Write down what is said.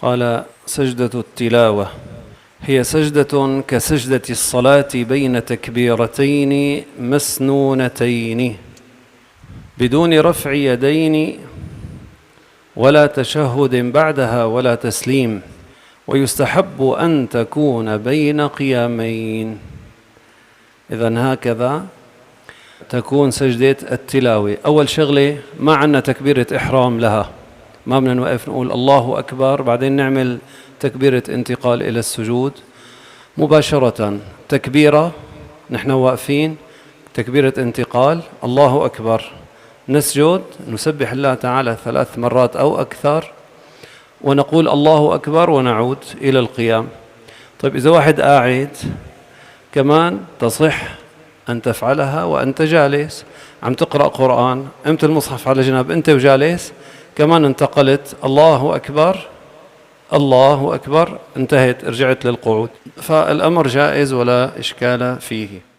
قال: سجدة التلاوة هي سجدة كسجدة الصلاة بين تكبيرتين مسنونتين بدون رفع يدين ولا تشهد بعدها ولا تسليم، ويستحب أن تكون بين قيامين. إذن هكذا تكون سجدة التلاوة. أول شغلة ما عندنا تكبيرة إحرام لها، ما بدنا نوقف نقول الله أكبر بعدين نعمل تكبيرة انتقال إلى السجود مباشرة. تكبيرة نحن واقفين، تكبيرة انتقال الله أكبر، نسجد نسبح الله تعالى 3 مرات أو أكثر ونقول الله أكبر ونعود إلى القيام. طيب إذا واحد قاعد كمان تصح أن تفعلها وأنت جالس، عم تقرأ قرآن، قمت المصحف على جنب أنت وجالس، كمان انتقلت الله أكبر الله أكبر، انتهت رجعت للقعود، فالأمر جائز ولا إشكال فيه.